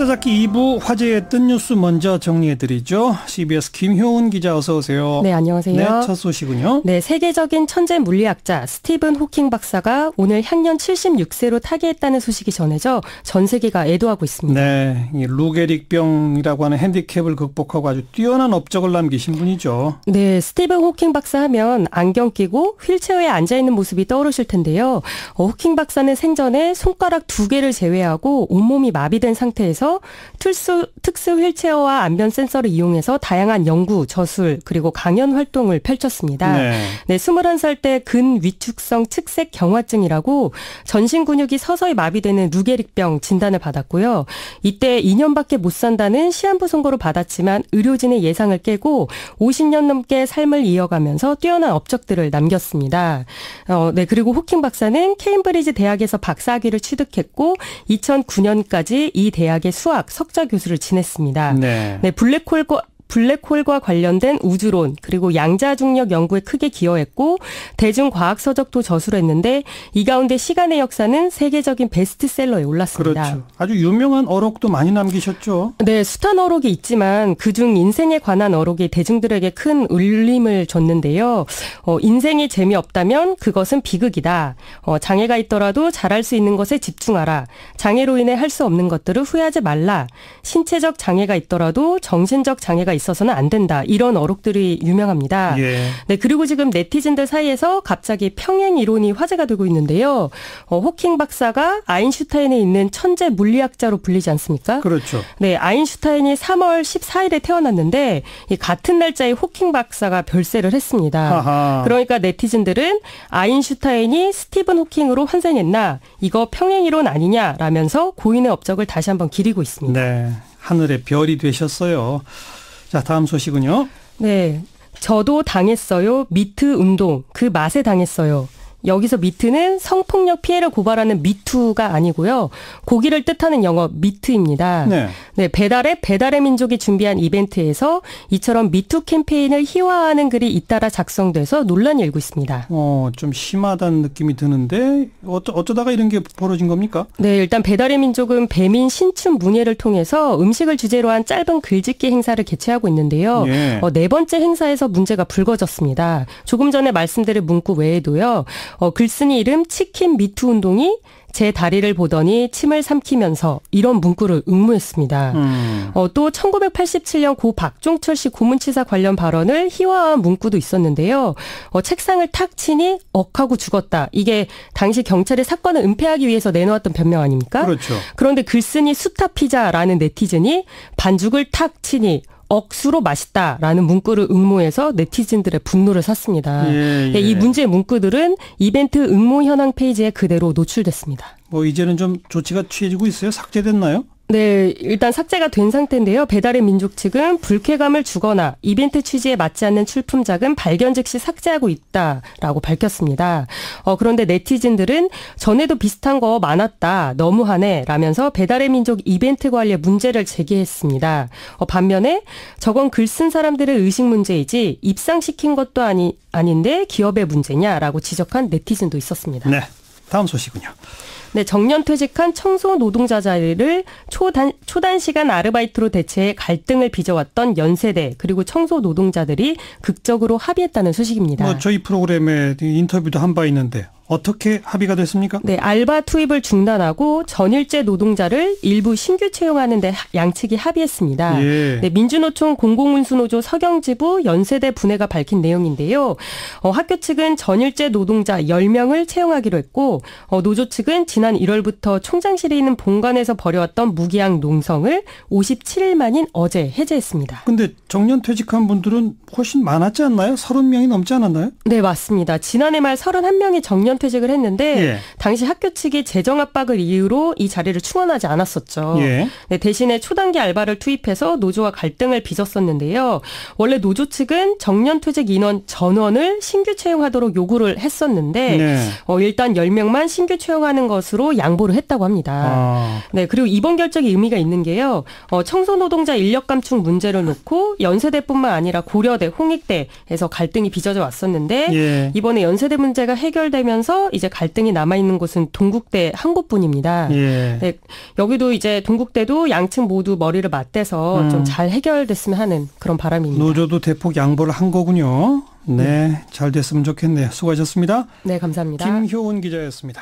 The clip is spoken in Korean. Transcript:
역사잡기 2부 화제였던 뉴스 먼저 정리해드리죠. CBS 김효은 기자 어서 오세요. 네, 안녕하세요. 네, 첫 소식은요. 네, 세계적인 천재 물리학자 스티븐 호킹 박사가 오늘 향년 76세로 타계했다는 소식이 전해져 전 세계가 애도하고 있습니다. 네, 이 루게릭병이라고 하는 핸디캡을 극복하고 아주 뛰어난 업적을 남기신 분이죠. 네, 스티븐 호킹 박사 하면 안경 끼고 휠체어에 앉아있는 모습이 떠오르실 텐데요. 호킹 박사는 생전에 손가락 2개를 제외하고 온몸이 마비된 상태에서 특수 휠체어와 안면 센서를 이용해서 다양한 연구, 저술, 그리고 강연 활동을 펼쳤습니다. 네, 21살 때 근위축성 측색 경화증이라고 전신 근육이 서서히 마비되는 루게릭병 진단을 받았고요. 이때 2년밖에 못 산다는 시한부 선고를 받았지만 의료진의 예상을 깨고 50년 넘게 삶을 이어가면서 뛰어난 업적들을 남겼습니다. 네, 그리고 호킹 박사는 케임브리지 대학에서 박사학위를 취득했고 2009년까지 이 대학의 수학 석좌 교수를 지냈습니다. 네, 블랙홀과 관련된 우주론 그리고 양자중력 연구에 크게 기여했고 대중과학 서적도 저술했는데 이 가운데 시간의 역사는 세계적인 베스트셀러에 올랐습니다. 그렇죠. 아주 유명한 어록도 많이 남기셨죠. 네, 숱한 어록이 있지만 그중 인생에 관한 어록이 대중들에게 큰 울림을 줬는데요. 인생이 재미없다면 그것은 비극이다. 장애가 있더라도 잘할 수 있는 것에 집중하라. 장애로 인해 할 수 없는 것들을 후회하지 말라. 신체적 장애가 있더라도 정신적 장애가 있어서는 안 된다. 이런 어록들이 유명합니다. 예. 네, 그리고 지금 네티즌들 사이에서 갑자기 평행 이론이 화제가 되고 있는데요. 호킹 박사가 아인슈타인에 있는 천재 물리학자로 불리지 않습니까? 그렇죠. 네, 아인슈타인이 3월 14일에 태어났는데 이 같은 날짜에 호킹 박사가 별세를 했습니다. 하하. 그러니까 네티즌들은 아인슈타인이 스티븐 호킹으로 환생했나? 이거 평행 이론 아니냐라면서 고인의 업적을 다시 한번 기리고 있습니다. 네, 하늘의 별이 되셨어요. 자, 다음 소식은요. 네, 저도 당했어요. 미투 운동. 그 맛에 당했어요. 여기서 미투는 성폭력 피해를 고발하는 미투가 아니고요. 고기를 뜻하는 영어 미트입니다. 네, 배달의 민족이 준비한 이벤트에서 이처럼 미투 캠페인을 희화화하는 글이 잇따라 작성돼서 논란이 일고 있습니다. 좀 심하다는 느낌이 드는데 어쩌다가 이런 게 벌어진 겁니까? 네, 일단 배달의 민족은 배민 신춘 문예를 통해서 음식을 주제로 한 짧은 글짓기 행사를 개최하고 있는데요. 예. 네 번째 행사에서 문제가 불거졌습니다. 조금 전에 말씀드린 문구 외에도요. 글쓴이 이름 치킨 미투 운동이 제 다리를 보더니 침을 삼키면서 이런 문구를 응모했습니다. 또 1987년 고 박종철 씨 고문치사 관련 발언을 희화화한 문구도 있었는데요. 책상을 탁 치니 억하고 죽었다. 이게 당시 경찰이 사건을 은폐하기 위해서 내놓았던 변명 아닙니까? 그렇죠. 그런데 글쓴이 수타피자라는 네티즌이 반죽을 탁 치니 억수로 맛있다라는 문구를 응모해서 네티즌들의 분노를 샀습니다. 예. 이 문제의 문구들은 이벤트 응모 현황 페이지에 그대로 노출됐습니다. 이제는 좀 조치가 취해지고 있어요? 삭제됐나요? 네, 일단 삭제가 된 상태인데요. 배달의 민족 측은 불쾌감을 주거나 이벤트 취지에 맞지 않는 출품작은 발견 즉시 삭제하고 있다라고 밝혔습니다. 그런데 네티즌들은 전에도 비슷한 거 많았다, 너무하네 라면서 배달의 민족 이벤트 관리에 문제를 제기했습니다. 반면에 저건 글 쓴 사람들의 의식 문제이지 입상시킨 것도 아닌데 기업의 문제냐라고 지적한 네티즌도 있었습니다. 네, 다음 소식은요. 네, 정년퇴직한 청소 노동자 자리를 초단시간 아르바이트로 대체해 갈등을 빚어왔던 연세대 그리고 청소 노동자들이 극적으로 합의했다는 소식입니다. 저희 프로그램에 인터뷰도 한 바 있는데 어떻게 합의가 됐습니까? 네, 알바 투입을 중단하고 전일제 노동자를 일부 신규 채용하는 데 양측이 합의했습니다. 예. 네, 민주노총 공공운수노조 서경지부 연세대 분회가 밝힌 내용인데요. 학교 측은 전일제 노동자 10명을 채용하기로 했고 노조 측은 지난 1월부터 총장실에 있는 본관에서 벌여왔던 무기한 농성을 57일 만인 어제 해제했습니다. 근데 정년퇴직한 분들은 훨씬 많았지 않나요? 30명이 넘지 않았나요? 네, 맞습니다. 지난해 말 31명이 정년퇴직을 했는데 예. 당시 학교 측이 재정 압박을 이유로 이 자리를 충원하지 않았었죠. 예. 네, 대신에 초단기 알바를 투입해서 노조와 갈등을 빚었었는데요. 원래 노조 측은 정년퇴직 인원 전원을 신규 채용하도록 요구를 했었는데 네. 일단 10명만 신규 채용하는 것으로 양보를 했다고 합니다. 네, 그리고 이번 결정이 의미가 있는 게요. 청소노동자 인력 감축 문제를 놓고 연세대뿐만 아니라 고려대, 홍익대에서 갈등이 빚어져 왔었는데 예. 이번에 연세대 문제가 해결되면서 합쳐서 이제 갈등이 남아있는 곳은 동국대 한 곳뿐입니다. 예. 네, 여기도 이제 동국대도 양측 모두 머리를 맞대서 좀 잘 해결됐으면 하는 그런 바람입니다. 노조도 대폭 양보를 한 거군요. 네, 잘 됐으면 좋겠네요. 수고하셨습니다. 네, 감사합니다. 김효은 기자였습니다.